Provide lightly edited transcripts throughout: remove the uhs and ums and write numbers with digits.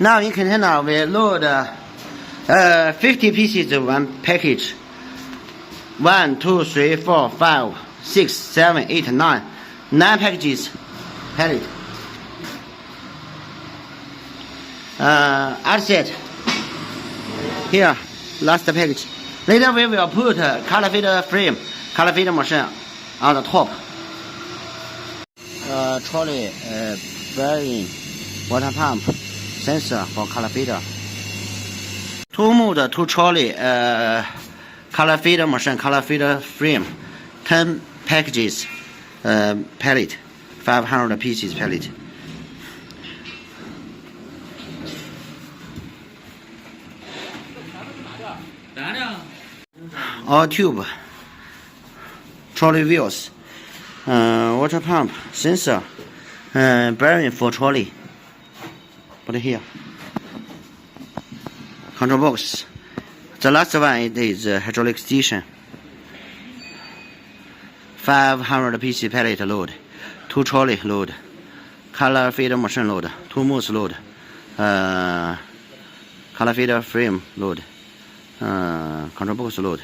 Now in container we load 50 pieces of one package. 1, 2, 3, 4, 5, 6, 7, 8, 9. 9 packages pallet. Outside. Here, last package. Later we will put color feeder frame, color feeder machine on the top. Trolley bearing water pump sensor for color feeder. 2 mode, 2 trolley color feeder machine, color feeder frame, 10 packages pallet, 500 pieces pallet. All tube, trolley wheels, water pump, sensor, bearing for trolley. Put it here. Control box. The last one is hydraulic station. 500 pieces pallet load, 2 trolley load, color feeder machine load, 2 mouse load, color feeder frame load, control box load,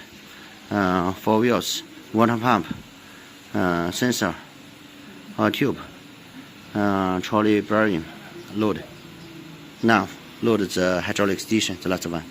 4 wheels, water pump, sensor, tube, trolley bearing load. Now load the hydraulic station, the last one.